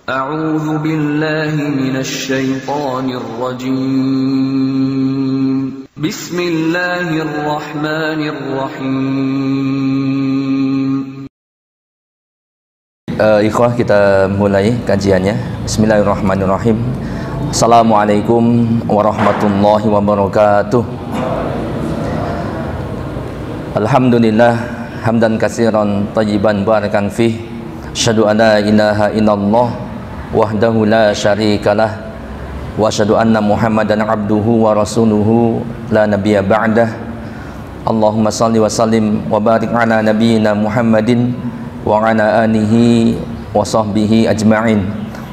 أعوذ بالله من الشيطان الرجيم بسم الله الرحمن الرحيم. Ikhwah, kita mulai kajiannya. Bismillahirrahmanirrahim. Assalamualaikum warahmatullahi wabarakatuh. Alhamdulillah hamdan katsiran thayyiban barakan fih. Asyhadu an la ilaha illallah wahdahu la syarikalah wa asyhadu anna Muhammadan abduhu wa rasuluhu la nabiyya ba'dah. Allahumma shalli wa sallim wa barik ala nabiyyina Muhammadin wa ala alihi wa sahbihi ajma'in.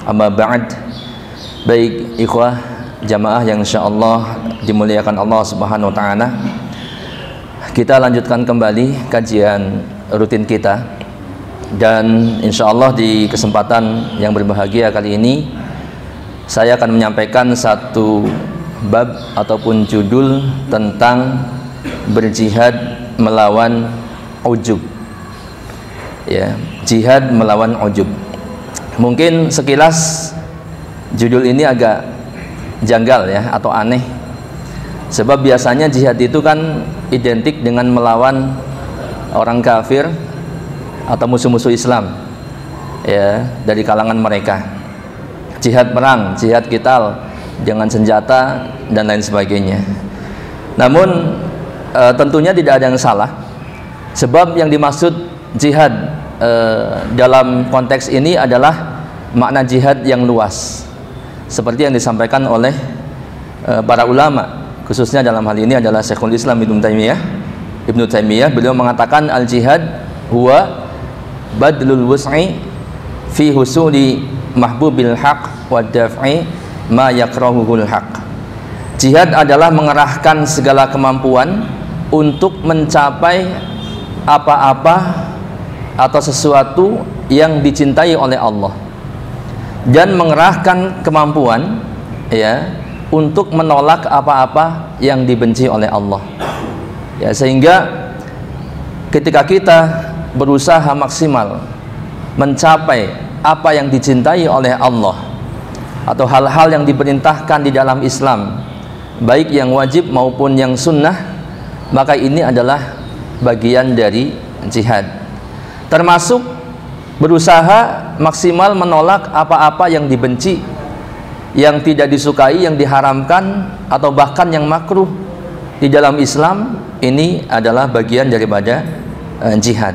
Amma ba'd. Baik ikhwah jamaah yang insyaallah dimuliakan Allah Subhanahu wa taala, kita lanjutkan kembali kajian rutin kita, dan insyaallah di kesempatan yang berbahagia kali ini saya akan menyampaikan satu bab ataupun judul tentang berjihad melawan ujub. Ya, jihad melawan ujub. Mungkin sekilas judul ini agak janggal ya, atau aneh, sebab biasanya jihad itu kan identik dengan melawan orang kafir atau musuh-musuh Islam ya, dari kalangan mereka. Jihad perang, jihad qital dengan senjata dan lain sebagainya. Namun tentunya tidak ada yang salah, sebab yang dimaksud jihad dalam konteks ini adalah makna jihad yang luas, seperti yang disampaikan oleh para ulama, khususnya dalam hal ini adalah Syekhul Islam Ibnu Taimiyah. Beliau mengatakan al-jihad huwa badlul wus'i fi husuli mahbubil haq wa daf'i ma yakrahuhul haq. Jihad adalah mengerahkan segala kemampuan untuk mencapai apa-apa atau sesuatu yang dicintai oleh Allah, dan mengerahkan kemampuan ya untuk menolak apa-apa yang dibenci oleh Allah. Ya, sehingga ketika kita berusaha maksimal mencapai apa yang dicintai oleh Allah atau hal-hal yang diperintahkan di dalam Islam, baik yang wajib maupun yang sunnah, maka ini adalah bagian dari jihad, termasuk berusaha maksimal menolak apa-apa yang dibenci, yang tidak disukai, yang diharamkan, atau bahkan yang makruh di dalam Islam. Ini adalah bagian daripada jihad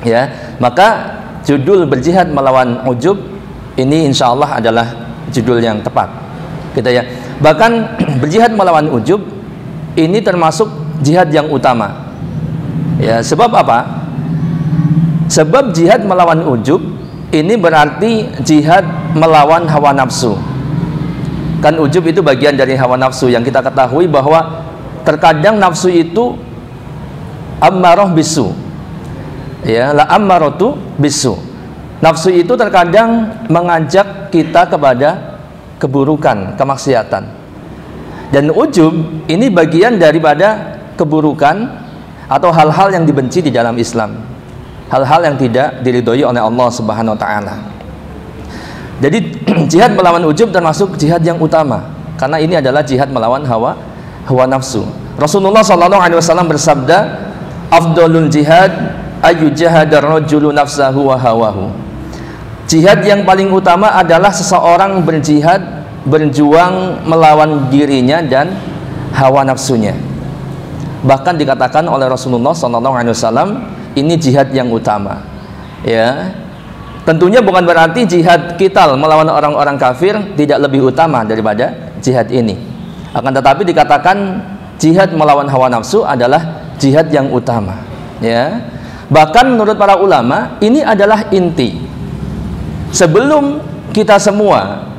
ya. Maka judul berjihad melawan ujub ini insya Allah adalah judul yang tepat kita ya. Bahkan berjihad melawan ujub ini termasuk jihad yang utama ya. Sebab apa? Sebab jihad melawan ujub ini berarti jihad melawan hawa nafsu. Kan ujub itu bagian dari hawa nafsu yang kita ketahui bahwa terkadang nafsu itu ammarah bisu ya, la ammaratu bisu. Nafsu itu terkadang mengajak kita kepada keburukan, kemaksiatan. Dan ujub ini bagian daripada keburukan atau hal-hal yang dibenci di dalam Islam, hal-hal yang tidak diridhoi oleh Allah Subhanahu wa taala. Jadi jihad melawan ujub termasuk jihad yang utama, karena ini adalah jihad melawan hawa nafsu. Rasulullah SAW bersabda, afdalul jihad ayu jahadar rajulu nafsahu wa hawahu. Jihad yang paling utama adalah seseorang berjihad, berjuang melawan dirinya dan hawa nafsunya. Bahkan dikatakan oleh Rasulullah SAW, ini jihad yang utama ya. Tentunya bukan berarti jihad qital melawan orang-orang kafir tidak lebih utama daripada jihad ini. Akan tetapi dikatakan jihad melawan hawa nafsu adalah jihad yang utama ya. Bahkan menurut para ulama ini adalah inti. Sebelum kita semua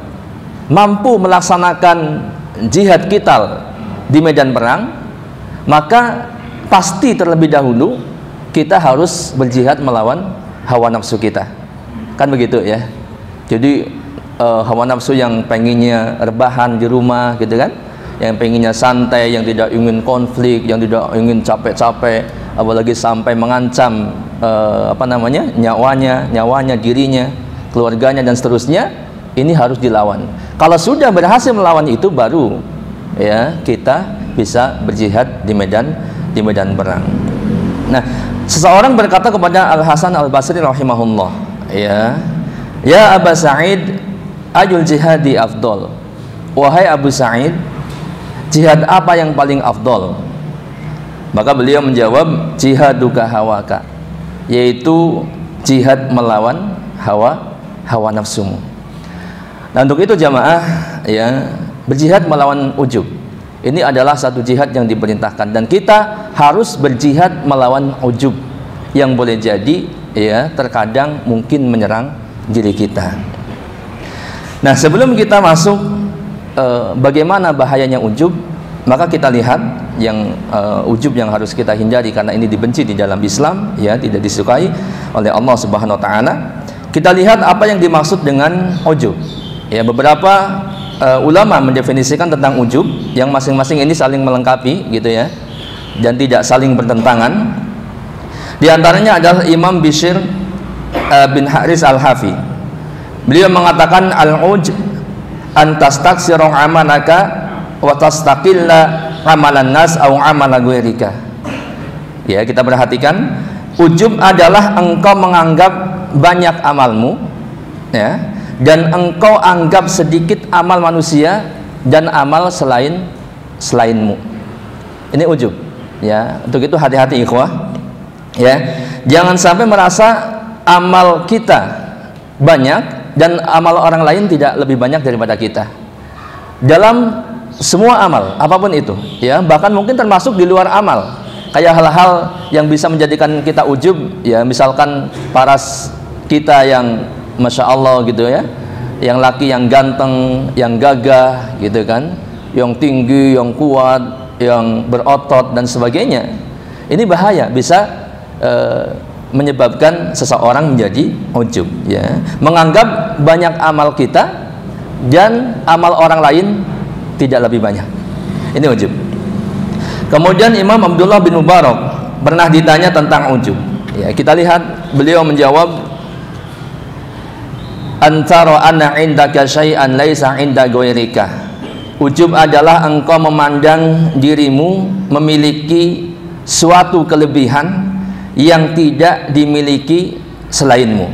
mampu melaksanakan jihad qital di medan perang, maka pasti terlebih dahulu kita harus berjihad melawan hawa nafsu kita. Kan begitu ya. Jadi hawa nafsu yang pengennya rebahan di rumah gitu kan, yang pengennya santai, yang tidak ingin konflik, yang tidak ingin capek-capek, apalagi sampai mengancam nyawanya, dirinya, keluarganya dan seterusnya, ini harus dilawan. Kalau sudah berhasil melawan itu, baru ya kita bisa berjihad di medan perang. Nah, seseorang berkata kepada Al Hasan Al Basri rahimahullah, ya Aba Sa'id, ayul jihadi afdol. Wahai Abu Sa'id, jihad apa yang paling afdol? Maka beliau menjawab, jihaduka hawaka, yaitu jihad melawan hawa nafsumu. Nah, untuk itu jamaah, ya, berjihad melawan ujub ini adalah satu jihad yang diperintahkan, dan kita harus berjihad melawan ujub yang boleh jadi ya terkadang mungkin menyerang diri kita. Nah, sebelum kita masuk bagaimana bahayanya ujub, maka kita lihat yang ujub yang harus kita hindari, karena ini dibenci di dalam Islam, ya, tidak disukai oleh Allah Subhanahu wa taala. Kita lihat apa yang dimaksud dengan ujub. Ya, beberapa ulama mendefinisikan tentang ujub yang masing-masing ini saling melengkapi gitu ya, dan tidak saling bertentangan. Di antaranya adalah Imam Bishr bin Haris Al-Hafi. Beliau mengatakan al-ujb an tastaksiru amalaka wa tastaqilla amalan nas au amala ghairika. Ya, kita perhatikan, ujub adalah engkau menganggap banyak amalmu, ya, dan engkau anggap sedikit amal manusia dan amal selainmu. Ini ujub, ya. Untuk itu hati-hati ikhwah, ya. Jangan sampai merasa amal kita banyak dan amal orang lain tidak lebih banyak daripada kita. Dalam semua amal apapun itu, ya, bahkan mungkin termasuk di luar amal, kayak hal-hal yang bisa menjadikan kita ujub, ya, misalkan paras kita yang Masya Allah gitu ya, yang laki yang ganteng, yang gagah gitu kan, yang tinggi, yang kuat, yang berotot dan sebagainya. Ini bahaya, bisa menyebabkan seseorang menjadi ujub, ya, menganggap banyak amal kita dan amal orang lain tidak lebih banyak. Ini ujub. Kemudian Imam Abdullah bin Mubarak pernah ditanya tentang ujub, ya, kita lihat beliau menjawab, antara anna indaka syai'an laisa inda ghairika. Ujub adalah engkau memandang dirimu memiliki suatu kelebihan yang tidak dimiliki selainmu.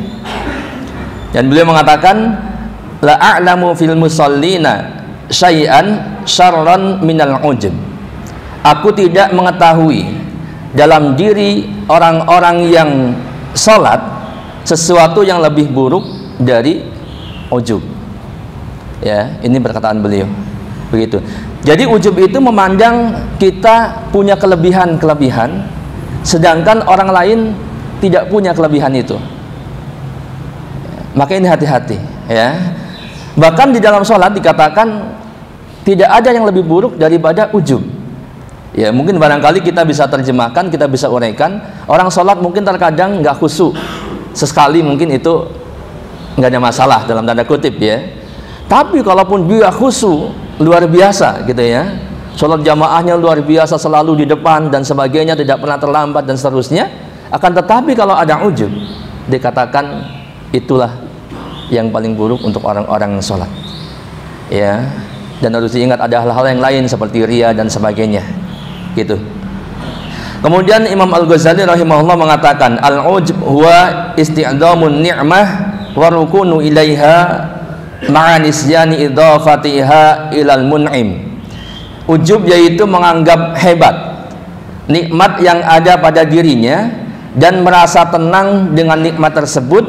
Dan beliau mengatakan, la a'lamu fil musallina syai'an syarran minal ujub. Aku tidak mengetahui dalam diri orang-orang yang salat sesuatu yang lebih buruk dari ujub. Ya, ini perkataan beliau. Begitu. Jadi ujub itu memandang kita punya kelebihan-kelebihan, sedangkan orang lain tidak punya kelebihan itu. Maka ini hati-hati, ya. Bahkan di dalam sholat dikatakan tidak ada yang lebih buruk daripada ujub. Ya, mungkin barangkali kita bisa terjemahkan, kita bisa uraikan, orang sholat mungkin terkadang nggak khusyuk, sesekali mungkin itu nggak ada masalah dalam tanda kutip, ya. Tapi kalaupun dia khusyuk luar biasa gitu ya, sholat jamaahnya luar biasa, selalu di depan dan sebagainya, tidak pernah terlambat dan seterusnya, akan tetapi kalau ada ujub, dikatakan itulah yang paling buruk untuk orang-orang sholat, ya. Dan harus diingat ada hal-hal yang lain seperti riya dan sebagainya gitu. Kemudian Imam Al-Ghazali rahimahullah mengatakan, al-ujub huwa isti'damun ni'mah wa rukunu ilaiha ma'a nisyani idhafatiha ilal mun'im. Ujub yaitu menganggap hebat nikmat yang ada pada dirinya dan merasa tenang dengan nikmat tersebut,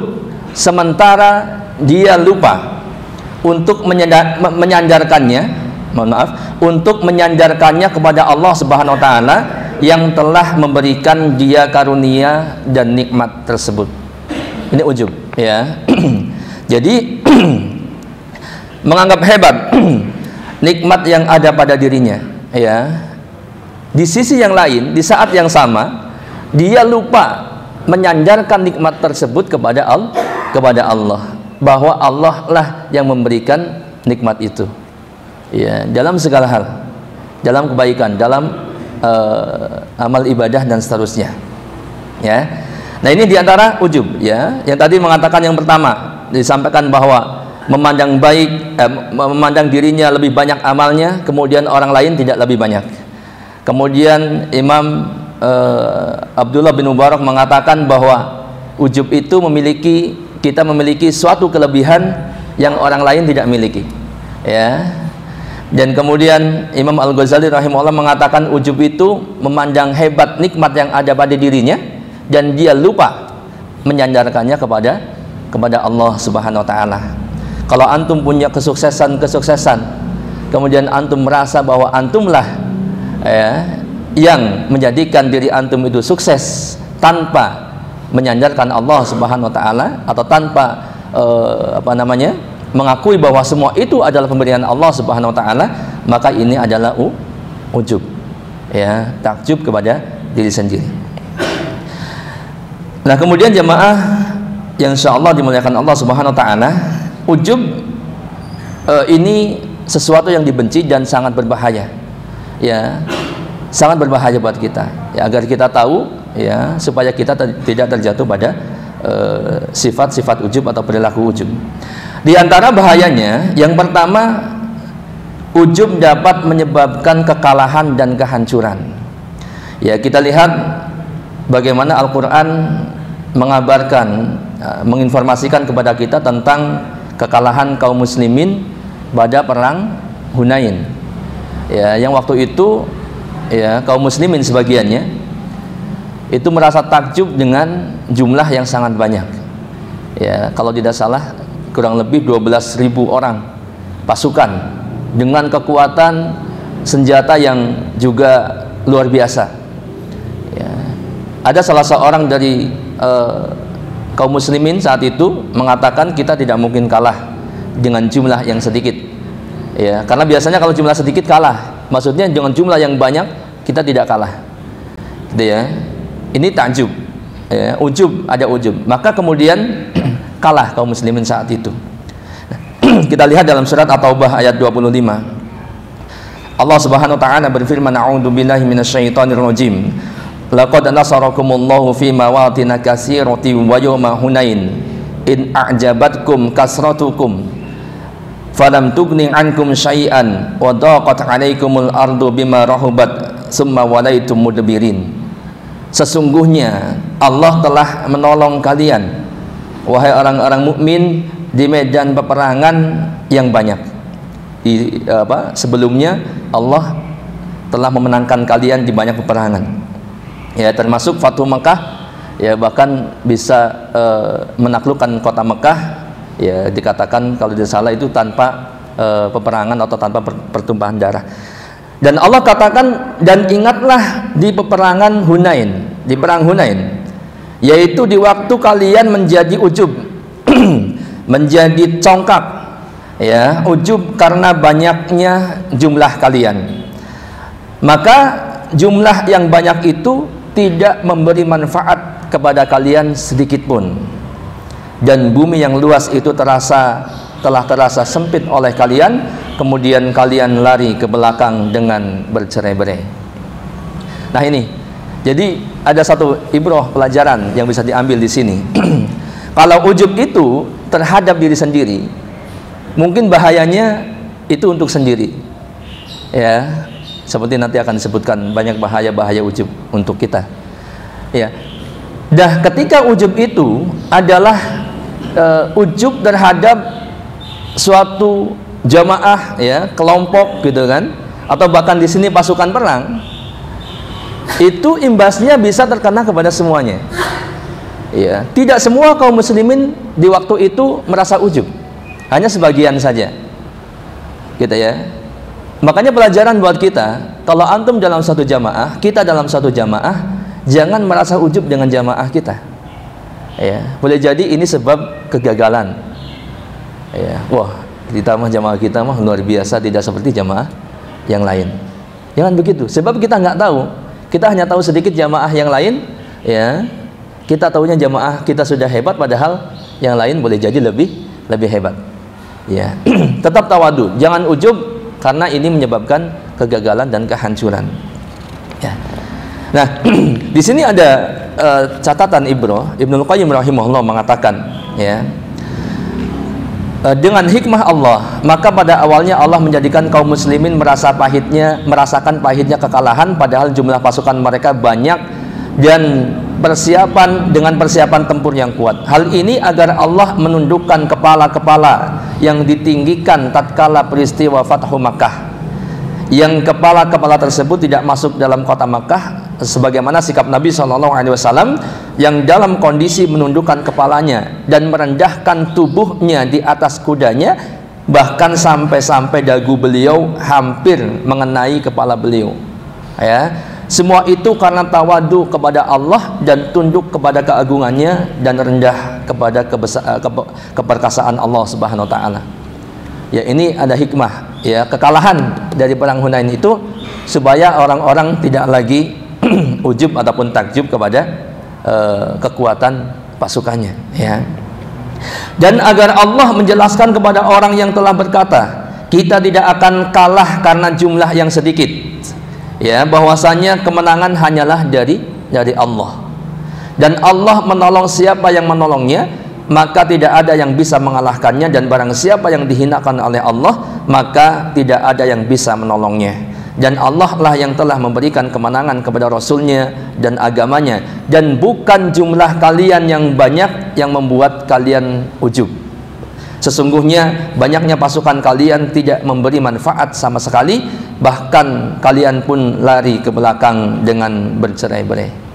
sementara dia lupa untuk menyandarkannya kepada Allah Subhanahu wa taala yang telah memberikan dia karunia dan nikmat tersebut. Ini ujub, ya. Jadi menganggap hebat nikmat yang ada pada dirinya, ya. Di sisi yang lain, di saat yang sama, dia lupa menyandarkan nikmat tersebut kepada Allah, bahwa Allah lah yang memberikan nikmat itu, ya, dalam segala hal, dalam kebaikan, dalam amal ibadah dan seterusnya, ya. Nah, ini diantara ujub, ya. Yang tadi mengatakan yang pertama, disampaikan bahwa memandang memandang dirinya lebih banyak amalnya, kemudian orang lain tidak lebih banyak. Kemudian Imam Abdullah bin Mubarak mengatakan bahwa ujub itu kita memiliki suatu kelebihan yang orang lain tidak miliki, ya. Dan kemudian Imam Al-Ghazali rahimahullah mengatakan ujub itu memandang hebat nikmat yang ada pada dirinya dan dia lupa menyandarkannya kepada Allah Subhanahu wa taala. Kalau antum punya kesuksesan, kemudian antum merasa bahwa antumlah yang menjadikan diri antum itu sukses tanpa menyandarkan Allah Subhanahu wa taala, atau tanpa mengakui bahwa semua itu adalah pemberian Allah Subhanahu wa taala, maka ini adalah ujub, ya, takjub kepada diri sendiri. Nah, kemudian jamaah yang insyaallah dimuliakan Allah Subhanahu wa taala, ujub ini sesuatu yang dibenci dan sangat berbahaya, ya, sangat berbahaya buat kita, ya, agar kita tahu, ya, supaya kita tidak terjatuh pada sifat-sifat ujub atau perilaku ujub. Di antara bahayanya, yang pertama, ujub dapat menyebabkan kekalahan dan kehancuran. Ya, kita lihat bagaimana Al-Quran mengabarkan, menginformasikan kepada kita tentang kekalahan kaum muslimin pada perang Hunain. Ya, yang waktu itu, ya, kaum muslimin sebagiannya itu merasa takjub dengan jumlah yang sangat banyak. Ya, kalau tidak salah kurang lebih 12.000 orang pasukan dengan kekuatan senjata yang juga luar biasa. Ya. Ada salah seorang dari kaum muslimin saat itu mengatakan kita tidak mungkin kalah dengan jumlah yang sedikit. Ya, karena biasanya kalau jumlah sedikit kalah, maksudnya dengan jumlah yang banyak kita tidak kalah. Gitu ya. Ini takjub. Ya, ujub, ada ujub. Maka kemudian kalah kaum muslimin saat itu. Kita lihat dalam surat At-Taubah ayat 25. Allah Subhanahu wa taala berfirman, a'udzu billahi minasyaitonir rajim. Laqad nasarakumullahu fi mawatin katsiratin wa yawma Hunain in a'jabatkum kasratukum falam tughni 'ankum syai'an wa daqat 'alaikumul ardu bima rahubat summa walaitum mudbirin. Sesungguhnya Allah telah menolong kalian, wahai orang-orang mukmin, di medan peperangan yang banyak. Sebelumnya Allah telah memenangkan kalian di banyak peperangan. Ya, termasuk Fathu Mekah, ya, bahkan bisa menaklukkan kota Mekah, ya, dikatakan kalau tidak salah itu tanpa peperangan atau tanpa pertumpahan darah. Dan Allah katakan, dan ingatlah di peperangan Hunain, di perang Hunain, yaitu di waktu kalian menjadi ujub, menjadi congkak, ya, ujub karena banyaknya jumlah kalian. Maka jumlah yang banyak itu tidak memberi manfaat kepada kalian sedikit pun, dan bumi yang luas itu telah terasa sempit oleh kalian, kemudian kalian lari ke belakang dengan bercerai-berai. Nah, ini jadi ada satu ibrah, pelajaran yang bisa diambil di sini. Kalau ujub itu terhadap diri sendiri, mungkin bahayanya itu untuk sendiri, ya, seperti nanti akan disebutkan banyak bahaya-bahaya ujub untuk kita, ya. Dah ketika ujub itu adalah ujub terhadap suatu jamaah, ya, kelompok gitu kan, atau bahkan di sini pasukan perang, itu imbasnya bisa terkena kepada semuanya. Ya, tidak semua kaum muslimin di waktu itu merasa ujub, hanya sebagian saja, gitu ya. Makanya pelajaran buat kita, kalau antum dalam satu jamaah, kita dalam satu jamaah, jangan merasa ujub dengan jamaah kita. Ya, boleh jadi ini sebab kegagalan. Ya, wah, kita mah jamaah kita mah luar biasa, tidak seperti jamaah yang lain. Jangan begitu, sebab kita nggak tahu. Kita hanya tahu sedikit jamaah yang lain, ya. Kita tahunya jamaah kita sudah hebat, padahal yang lain boleh jadi lebih hebat. Ya, tetap tawadu, jangan ujub, karena ini menyebabkan kegagalan dan kehancuran. Ya. Nah, di sini ada catatan Ibnul Qayyim rahimahullah mengatakan, ya, dengan hikmah Allah, maka pada awalnya Allah menjadikan kaum muslimin merasakan pahitnya kekalahan, padahal jumlah pasukan mereka banyak dan dengan persiapan tempur yang kuat. Hal ini agar Allah menundukkan kepala-kepala yang ditinggikan tatkala peristiwa Fathu Makkah, yang kepala-kepala tersebut tidak masuk dalam kota Makkah, sebagaimana sikap Nabi SAW yang dalam kondisi menundukkan kepalanya dan merendahkan tubuhnya di atas kudanya, bahkan sampai-sampai dagu beliau hampir mengenai kepala beliau. Ya, semua itu karena tawadu kepada Allah dan tunduk kepada keagungannya dan rendah kepada keperkasaan Allah Subhanahu wa taala. Ya, ini ada hikmah, ya, kekalahan dari perang Hunain itu supaya orang-orang tidak lagi ujub ataupun takjub kepada kekuatan pasukannya, ya. Dan agar Allah menjelaskan kepada orang yang telah berkata, kita tidak akan kalah karena jumlah yang sedikit, ya, bahwasanya kemenangan hanyalah dari Allah, dan Allah menolong siapa yang menolongnya, maka tidak ada yang bisa mengalahkannya, dan barang siapa yang dihinakan oleh Allah, maka tidak ada yang bisa menolongnya. Dan Allah lah yang telah memberikan kemenangan kepada Rasulnya dan agamanya, dan bukan jumlah kalian yang banyak yang membuat kalian ujub. Sesungguhnya banyaknya pasukan kalian tidak memberi manfaat sama sekali, bahkan kalian pun lari ke belakang dengan bercerai-berai.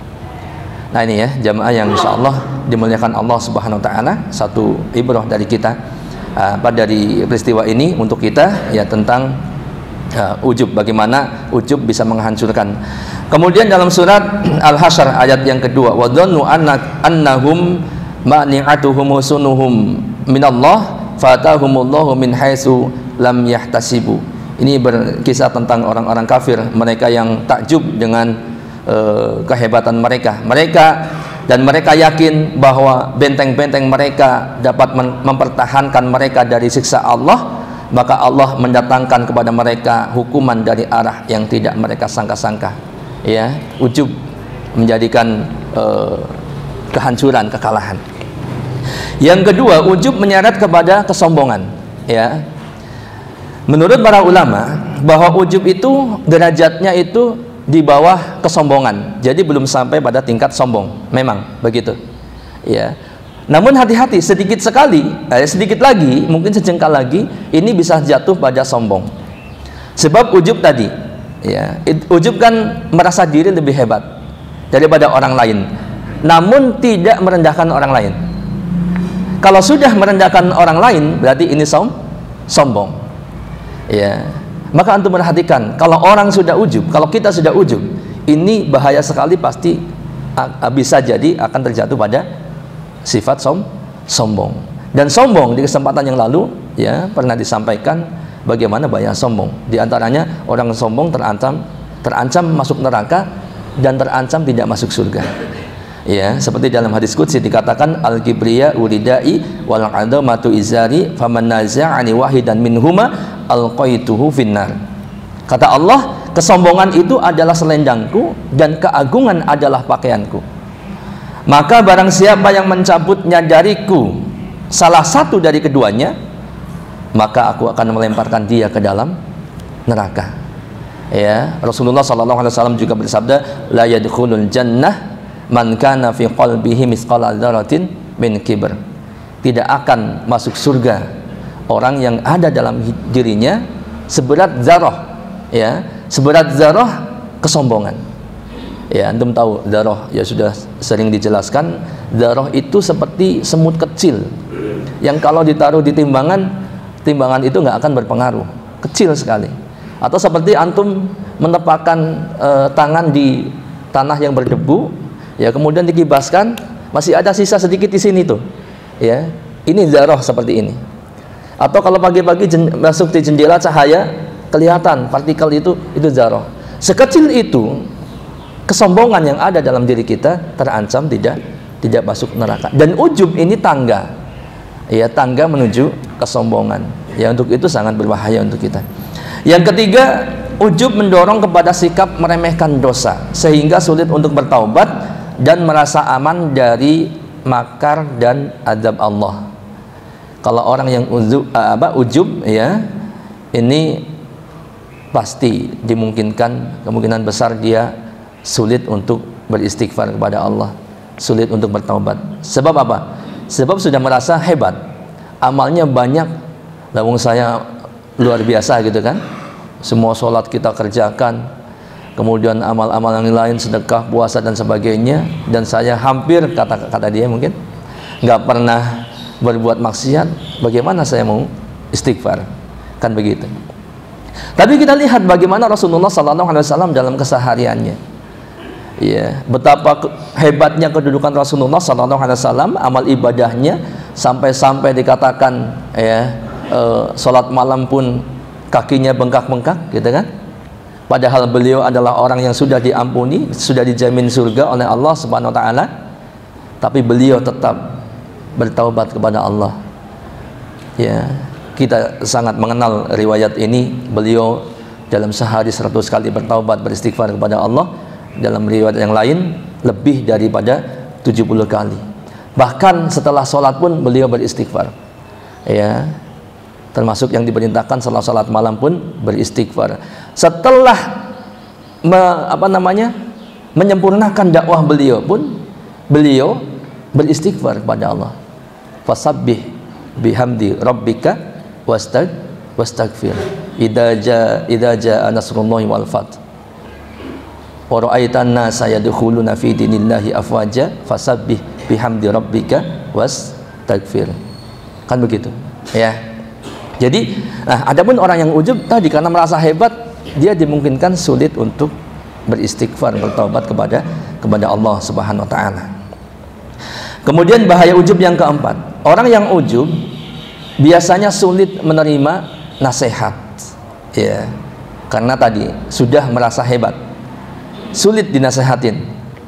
Nah, ini ya jamaah yang insya Allah dimuliakan Allah Subhanahu wa taala, satu ibrah dari kita dari peristiwa ini untuk kita, ya, tentang ujub, bagaimana ujub bisa menghancurkan. Kemudian dalam surat Al-Hasyr ayat yang kedua, wa dhannu annahum mani'atuhum husunuhum minallah fatahumullahu min haitsu lam yahtasibu. Ini berkisah tentang orang-orang kafir, mereka yang takjub dengan kehebatan mereka. Mereka yakin bahwa benteng-benteng mereka dapat mempertahankan mereka dari siksa Allah, maka Allah mendatangkan kepada mereka hukuman dari arah yang tidak mereka sangka-sangka. Ya, ujub menjadikan kehancuran, kekalahan. Yang kedua, ujub menyeret kepada kesombongan. Ya, menurut para ulama bahwa ujub itu derajatnya itu di bawah kesombongan, jadi belum sampai pada tingkat sombong, memang begitu. Ya. Namun hati-hati, sedikit lagi, mungkin sejengkal lagi, ini bisa jatuh pada sombong. Sebab ujub tadi, ya, ujub kan merasa diri lebih hebat daripada orang lain, namun tidak merendahkan orang lain. Kalau sudah merendahkan orang lain, berarti ini sombong. Ya, maka antum perhatikan, kalau orang sudah ujub, kalau kita sudah ujub, ini bahaya sekali, pasti bisa jadi akan terjatuh pada sifat sombong. Dan sombong di kesempatan yang lalu, ya, pernah disampaikan bagaimana bahaya sombong. Di antaranya orang sombong terancam masuk neraka dan terancam tidak masuk surga. Ya, seperti dalam hadis qudsi dikatakan, al-kibriya uridai wal adamatu izari faman naza'ani wahidan minhuma alqaituhu finnar. Kata Allah, kesombongan itu adalah selendangku dan keagungan adalah pakaianku. Maka barang siapa yang mencabutnya dariku salah satu dari keduanya, maka aku akan melemparkan dia ke dalam neraka. Ya, Rasulullah SAW juga bersabda, la yadkhulul jannah man kana fi qalbihi mithqala dzarratin min kibr. Tidak akan masuk surga orang yang ada dalam dirinya seberat zarah, ya, seberat zarah kesombongan. Ya, antum tahu dzarah, ya sudah sering dijelaskan, dzarah itu seperti semut kecil yang kalau ditaruh di timbangan itu nggak akan berpengaruh, kecil sekali. Atau seperti antum menepakkan tangan di tanah yang berdebu, ya, kemudian dikibaskan, masih ada sisa sedikit di sini tuh, ya, ini dzarah seperti ini. Atau kalau pagi-pagi masuk di jendela cahaya kelihatan partikel itu dzarah. Sekecil itu kesombongan yang ada dalam diri kita terancam tidak masuk neraka. Dan ujub ini tangga, ya, tangga menuju kesombongan. Ya, untuk itu sangat berbahaya untuk kita. Yang ketiga, ujub mendorong kepada sikap meremehkan dosa sehingga sulit untuk bertaubat dan merasa aman dari makar dan azab Allah. Kalau orang yang ujub ya, ini pasti dimungkinkan, kemungkinan besar dia sulit untuk beristighfar kepada Allah, sulit untuk bertaubat. Sebab apa? Sebab sudah merasa hebat, amalnya banyak, lawang saya luar biasa gitu kan, semua sholat kita kerjakan, kemudian amal-amal yang lain, sedekah, puasa dan sebagainya, dan saya hampir, kata dia mungkin nggak pernah berbuat maksiat, bagaimana saya mau istighfar, kan begitu. Tapi kita lihat bagaimana Rasulullah SAW dalam kesehariannya, ya, betapa hebatnya kedudukan Rasulullah SAW, amal ibadahnya sampai dikatakan ya, sholat malam pun kakinya bengkak-bengkak gitu kan. Padahal beliau adalah orang yang sudah diampuni, sudah dijamin surga oleh Allah Subhanahu wa taala, tapi beliau tetap bertaubat kepada Allah. Ya, kita sangat mengenal riwayat ini. Beliau dalam sehari 100 kali bertaubat, beristighfar kepada Allah. Dalam riwayat yang lain lebih daripada 70 kali. Bahkan setelah sholat pun beliau beristighfar. Ya, termasuk yang diperintahkan setelah sholat malam pun beristighfar. Setelah menyempurnakan dakwah beliau pun beliau beristighfar kepada Allah. Fasabbih bihamdi rabbika wastaghfir idza jaa nasrullahi wal fath wa ra'aitan nasa yadkhuluna fi dinillahi afwaja fasabbih bihamdi rabbika wastaghfir. Kan begitu ya. Jadi adapun orang yang ujub tadi karena merasa hebat, dia dimungkinkan sulit untuk beristighfar, bertaubat kepada Allah Subhanahu wa taala. Kemudian bahaya ujub yang keempat, orang yang ujub biasanya sulit menerima nasihat, ya, karena tadi sudah merasa hebat, sulit dinasehatin,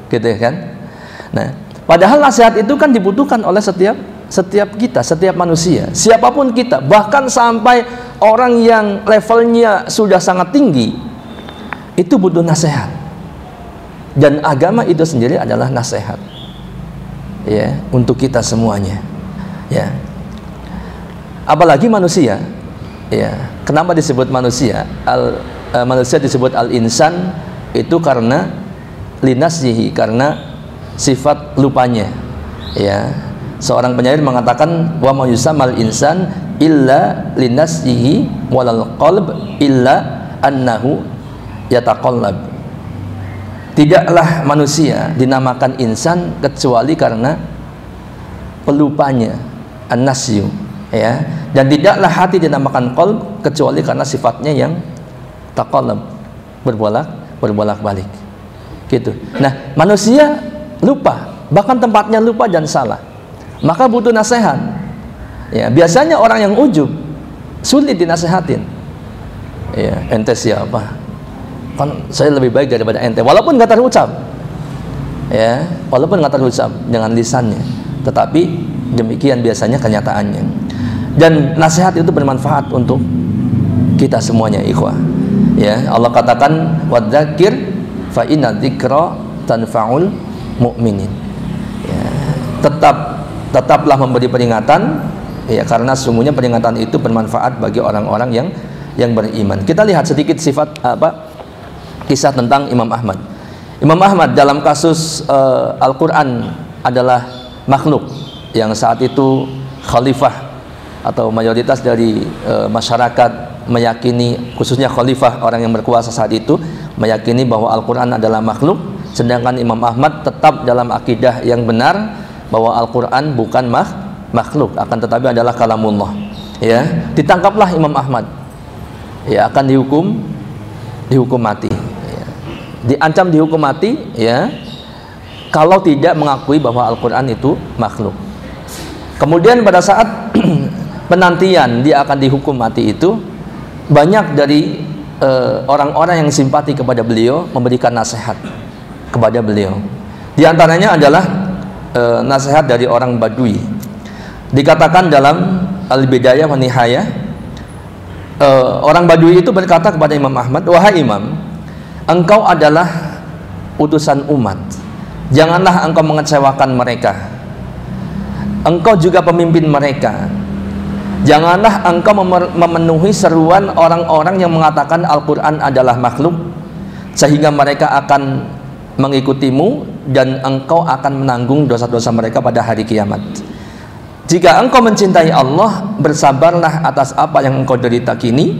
gitu kan? Nah, padahal nasihat itu kan dibutuhkan oleh setiap kita, setiap manusia, siapapun kita, bahkan sampai orang yang levelnya sudah sangat tinggi, itu butuh nasihat. Dan agama itu sendiri adalah nasihat, ya, untuk kita semuanya, ya. Apalagi manusia, ya. Kenapa disebut manusia? Manusia disebut al-insan itu karena linasyihi, karena sifat lupanya, ya. Seorang penyair mengatakan wa ma yusammal insan illa linasyihi walal qalb illa annahu yataqallab. Tidaklah manusia dinamakan insan kecuali karena pelupanya, an-nasyu, ya. Dan tidaklah hati dinamakan qalb kecuali karena sifatnya yang taqallab, berbolak-balik. Gitu. Nah, manusia lupa, bahkan tempatnya lupa dan salah. Maka butuh nasihat. Ya, biasanya orang yang ujub sulit dinasehatin. Ya, ente siapa? Kan saya lebih baik daripada ente, walaupun nggak terucap, ya, walaupun nggak terucap dengan lisannya, tetapi demikian biasanya kenyataannya. Dan nasihat itu bermanfaat untuk kita semuanya, ikhwah. Ya, Allah katakan wadzakir fa inna dzikra tanfa'ul mu'minin. Ya, tetaplah memberi peringatan, ya, karena sesungguhnya peringatan itu bermanfaat bagi orang-orang yang beriman. Kita lihat sedikit kisah tentang Imam Ahmad. Imam Ahmad dalam kasus Al-Quran adalah makhluk yang saat itu khalifah atau mayoritas dari masyarakat meyakini, khususnya khalifah, orang yang berkuasa saat itu meyakini bahwa Al-Quran adalah makhluk, sedangkan Imam Ahmad tetap dalam akidah yang benar bahwa Al-Quran bukan makhluk, akan tetapi adalah kalamullah. Ya, ditangkaplah Imam Ahmad, ya, akan dihukum mati, ya. Diancam dihukum mati, ya, kalau tidak mengakui bahwa Al-Quran itu makhluk. Kemudian pada saat penantian dia akan dihukum mati itu, banyak dari orang-orang yang simpati kepada beliau memberikan nasihat kepada beliau. Di antaranya adalah nasihat dari orang Badui. Dikatakan dalam Al-Bidayah wa Nihayah, orang Badui itu berkata kepada Imam Ahmad, wahai Imam, engkau adalah utusan umat, janganlah engkau mengecewakan mereka, engkau juga pemimpin mereka, Janganlah engkau memenuhi seruan orang-orang yang mengatakan Al-Quran adalah makhluk, sehingga mereka akan mengikutimu dan engkau akan menanggung dosa-dosa mereka pada hari kiamat. Jika engkau mencintai Allah, bersabarlah atas apa yang engkau derita kini,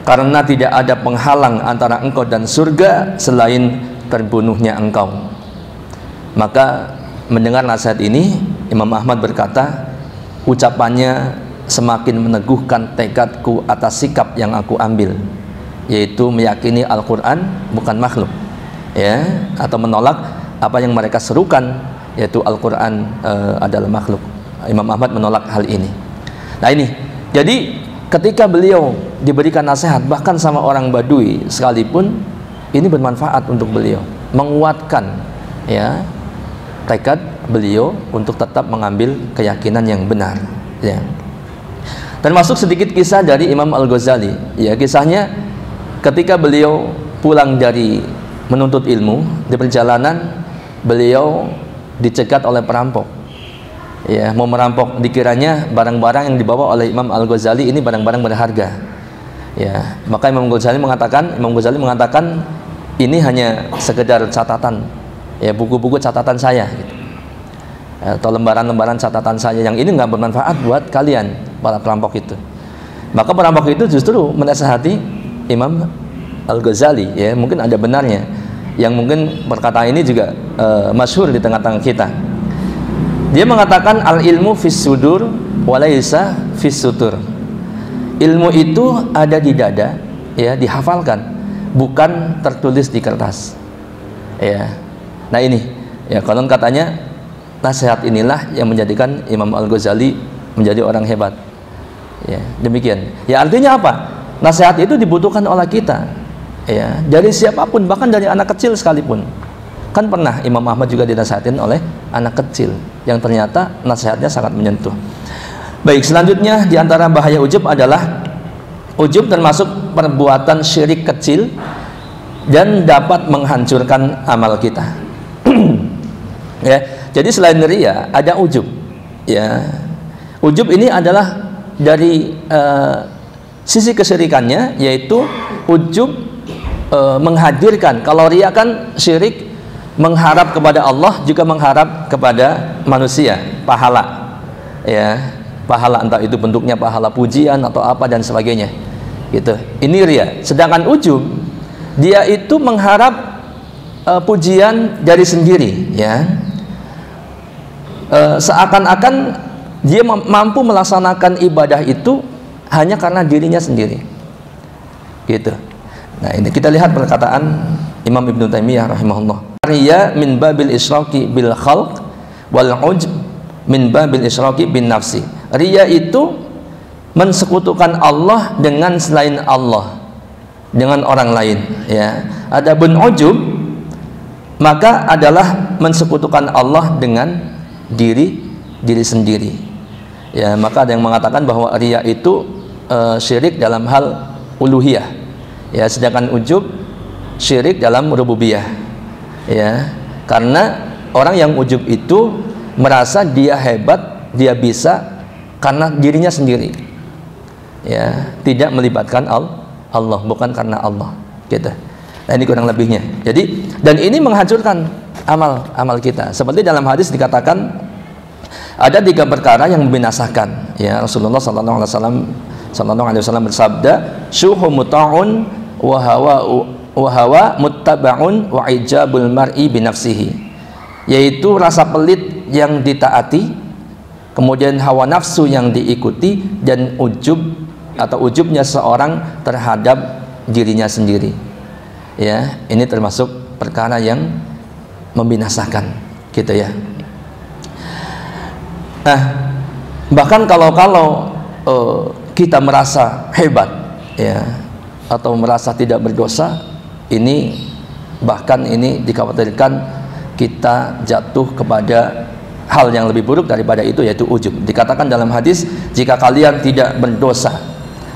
karena tidak ada penghalang antara engkau dan surga selain terbunuhnya engkau. Maka mendengar nasihat ini, Imam Ahmad berkata, ucapannya semakin meneguhkan tekadku atas sikap yang aku ambil, yaitu meyakini Al-Quran bukan makhluk, ya, atau menolak apa yang mereka serukan, yaitu Al-Quran adalah makhluk. Imam Ahmad menolak hal ini. Nah ini, jadi ketika beliau diberikan nasihat bahkan sama orang Badui sekalipun, ini bermanfaat untuk beliau, menguatkan ya tekad beliau untuk tetap mengambil keyakinan yang benar, ya. Termasuk sedikit kisah dari Imam Al-Ghazali, ya, kisahnya ketika beliau pulang dari menuntut ilmu, di perjalanan beliau dicegat oleh perampok, ya, mau merampok. Dikiranya barang-barang yang dibawa oleh Imam Al-Ghazali ini barang-barang berharga, ya. Maka Imam Ghazali mengatakan ini hanya sekedar catatan, ya, buku-buku catatan saya, gitu, atau lembaran-lembaran catatan saya yang ini nggak bermanfaat buat kalian para perampok itu. Maka perampok itu justru menasihati Imam Al-Ghazali, ya, mungkin ada benarnya, yang mungkin perkataan ini juga masyhur di tengah-tengah kita. Dia mengatakan al-ilmu fis sudur walaysa fis sutur. Ilmu itu ada di dada, ya, dihafalkan, bukan tertulis di kertas, ya. Nah ini, ya, konon katanya nasihat inilah yang menjadikan Imam Al-Ghazali menjadi orang hebat, ya, demikian. Ya, artinya apa? Nasihat itu dibutuhkan oleh kita, ya, dari siapapun, bahkan dari anak kecil sekalipun. Kan pernah Imam Ahmad juga dinasihatin oleh anak kecil yang ternyata nasihatnya sangat menyentuh. Baik, selanjutnya diantara bahaya ujub adalah ujub termasuk perbuatan syirik kecil dan dapat menghancurkan amal kita. Ya, jadi selain riya ada ujub, ya. Ujub ini adalah dari sisi kesyirikannya, yaitu ujub menghadirkan. Kalau riya kan syirik, mengharap kepada Allah juga mengharap kepada manusia pahala, ya, pahala, entah itu bentuknya pahala pujian atau apa dan sebagainya, gitu. Ini riya. Sedangkan ujub, dia itu mengharap pujian dari sendiri, ya, seakan-akan dia mampu melaksanakan ibadah itu hanya karena dirinya sendiri, gitu. Nah ini kita lihat perkataan Imam Ibnu Taimiyah rahimahullah. Riya min babil isyraki bil khalq wal ujb min babil isyraki bin nafsi. Riya itu mensekutukan Allah dengan selain Allah, dengan orang lain, ya. Adapun ujub maka adalah mensekutukan Allah dengan diri sendiri, ya. Maka ada yang mengatakan bahwa riya itu syirik dalam hal uluhiyah, ya, sedangkan ujub syirik dalam rububiyah, ya. Karena orang yang ujub itu merasa dia hebat, dia bisa karena dirinya sendiri, ya, tidak melibatkan Allah, bukan karena Allah, gitu. Nah ini kurang lebihnya. Jadi, dan ini menghancurkan amal kita. Seperti dalam hadis dikatakan ada 3 perkara yang membinasakan, ya. Rasulullah sallallahu alaihi wasallam bersabda, syuhu muta'un wa hawa muttaba'un wa ijabul mar'i binafsihi, yaitu rasa pelit yang ditaati, kemudian hawa nafsu yang diikuti, dan ujub atau ujubnya seorang terhadap dirinya sendiri, ya. Ini termasuk perkara yang membinasakan, gitu, ya. Nah, bahkan kalau kita merasa hebat, ya, atau merasa tidak berdosa, ini bahkan ini dikhawatirkan kita jatuh kepada hal yang lebih buruk daripada itu, yaitu ujub. Dikatakan dalam hadis, jika kalian tidak berdosa,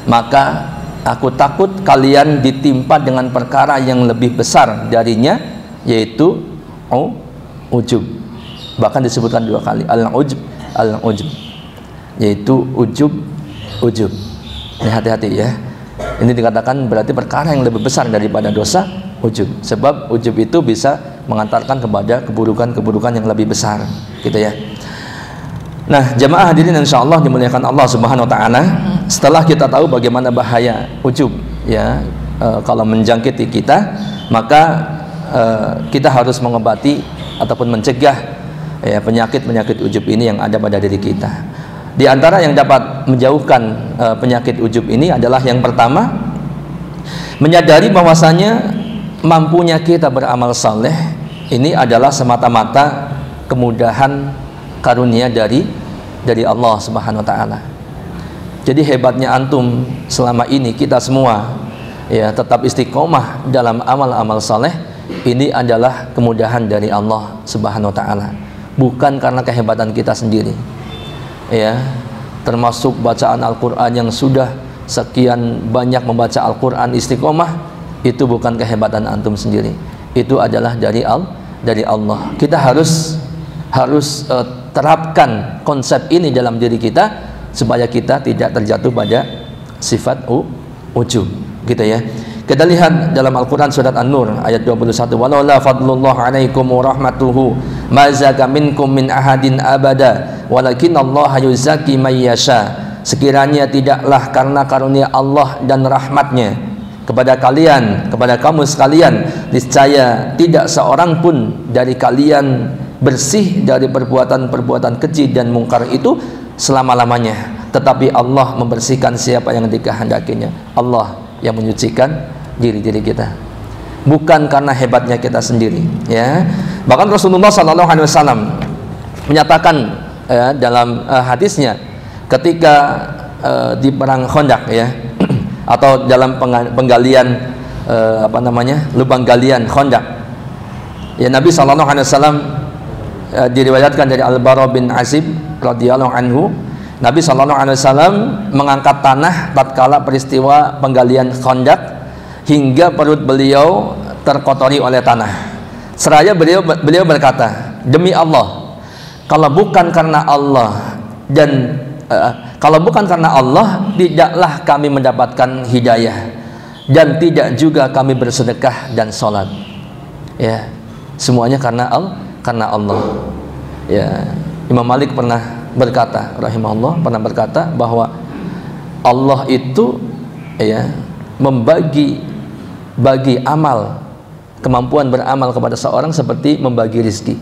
maka aku takut kalian ditimpa dengan perkara yang lebih besar darinya, yaitu ujub. Bahkan disebutkan 2 kali al-ujub, yaitu ujub ujub. Ini hati-hati ya. Ini dikatakan berarti perkara yang lebih besar daripada dosa ujub. Sebab ujub itu bisa mengantarkan kepada keburukan-keburukan yang lebih besar, gitu ya. Nah, jamaah hadirin insyaallah dimuliakan Allah Subhanahu wa taala. Setelah kita tahu bagaimana bahaya ujub ya, kalau menjangkiti kita, maka kita harus mengobati ataupun mencegah ya penyakit-penyakit ujub ini yang ada pada diri kita. Di antara yang dapat menjauhkan penyakit ujub ini adalah yang pertama, menyadari bahwasanya mampunya kita beramal saleh ini adalah semata-mata kemudahan karunia dari Allah Subhanahu wa taala. Jadi hebatnya antum selama ini, kita semua ya tetap istiqomah dalam amal-amal saleh, ini adalah kemudahan dari Allah Subhanahu wa taala, bukan karena kehebatan kita sendiri. Ya, termasuk bacaan Al-Qur'an yang sudah sekian banyak membaca Al-Qur'an istiqomah, itu bukan kehebatan antum sendiri. Itu adalah dari Allah. Kita harus terapkan konsep ini dalam diri kita supaya kita tidak terjatuh pada sifat ujub, gitu ya. Kita lihat dalam Al-Quran surat An-Nur ayat 21, walaula fadlullah alaikum wa rahmatuhu ma zaka minkum min ahadin abada walakinallaha yuzaki may yasha. Sekiranya tidaklah karena karunia Allah dan rahmatnya kepada kalian, kepada kamu sekalian, niscaya tidak seorang pun dari kalian bersih dari perbuatan-perbuatan keji dan mungkar itu selama-lamanya, tetapi Allah membersihkan siapa yang dikehendakinya. Allah yang menyucikan diri-diri kita, bukan karena hebatnya kita sendiri ya. Bahkan Rasulullah SAW menyatakan ya, dalam hadisnya ketika di perang Khandaq ya, atau dalam penggalian lubang galian Khandaq ya, Nabi SAW diriwayatkan dari Al-Bara bin Azib radhiyallahu anhu, Nabi SAW mengangkat tanah tatkala peristiwa penggalian Khandaq hingga perut beliau terkotori oleh tanah. Seraya beliau berkata, demi Allah, kalau bukan karena Allah tidaklah kami mendapatkan hidayah, dan tidak juga kami bersedekah dan sholat. Ya, semuanya karena Allah. Ya, Imam Malik pernah berkata, rahimahullah, bahwa Allah itu ya membagi amal, kemampuan beramal kepada seorang seperti membagi rizki.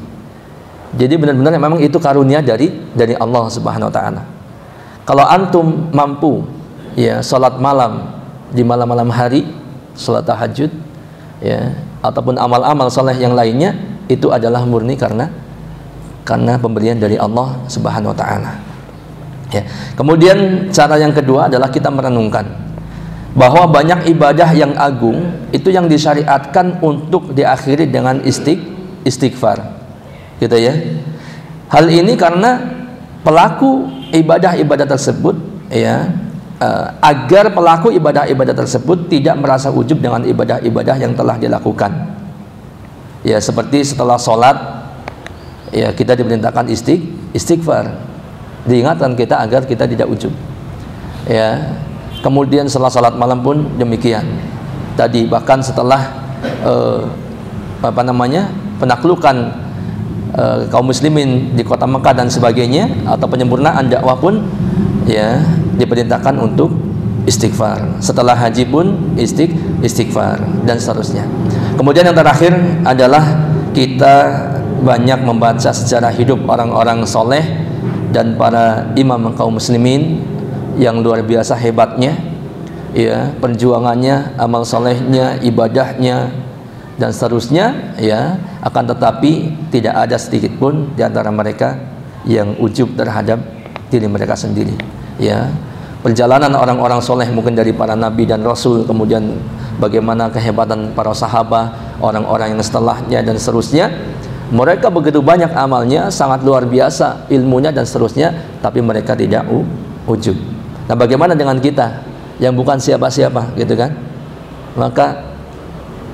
Jadi benar-benar memang itu karunia dari Allah Subhanahu wa taala. Kalau antum mampu ya salat malam di malam-malam hari, salat tahajud ya, ataupun amal-amal saleh yang lainnya, itu adalah murni karena pemberian dari Allah Subhanahu wa taala. Ya. Kemudian cara yang kedua adalah kita merenungkan bahwa banyak ibadah yang agung itu yang disyariatkan untuk diakhiri dengan istighfar, gitu ya. Hal ini karena pelaku ibadah-ibadah tersebut ya, agar pelaku ibadah-ibadah tersebut tidak merasa ujub dengan ibadah-ibadah yang telah dilakukan. Ya, seperti setelah sholat ya kita diperintahkan istighfar, diingatkan kita agar kita tidak ujub. Ya, kemudian setelah salat malam pun demikian. Tadi bahkan setelah penaklukan kaum muslimin di kota Mekah dan sebagainya, atau penyempurnaan dakwah pun ya diperintahkan untuk istighfar. Setelah haji pun istighfar dan seterusnya. Kemudian yang terakhir adalah kita banyak membaca sejarah hidup orang-orang soleh dan para imam kaum muslimin yang luar biasa hebatnya ya, perjuangannya, amal solehnya, ibadahnya dan seterusnya ya. Akan tetapi tidak ada sedikit pun di antara mereka yang ujub terhadap diri mereka sendiri ya. Perjalanan orang-orang soleh mungkin dari para nabi dan rasul, kemudian bagaimana kehebatan para sahabat, orang-orang yang setelahnya dan seterusnya, mereka begitu banyak amalnya, sangat luar biasa ilmunya dan seterusnya, tapi mereka tidak ujub. Nah, bagaimana dengan kita yang bukan siapa-siapa, gitu kan? Maka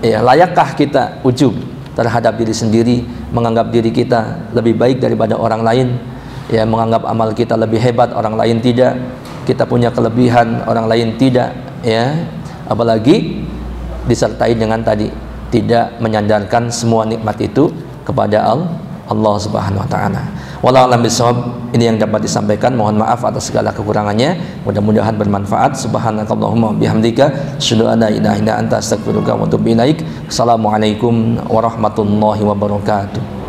ya, layakkah kita ujub terhadap diri sendiri, menganggap diri kita lebih baik daripada orang lain, ya, menganggap amal kita lebih hebat, orang lain tidak, kita punya kelebihan, orang lain tidak, ya. Apalagi disertai dengan tadi tidak menyandarkan semua nikmat itu kepada Allah Subhanahu wa taala. Wallahu a'lam bishawab. Ini yang dapat disampaikan. Mohon maaf atas segala kekurangannya. Mudah-mudahan bermanfaat. Subhanakallahumma bihamdika asyhadu an la ilaha illa anta astaghfiruka wa atubu ilaik. Assalamualaikum warahmatullahi wabarakatuh.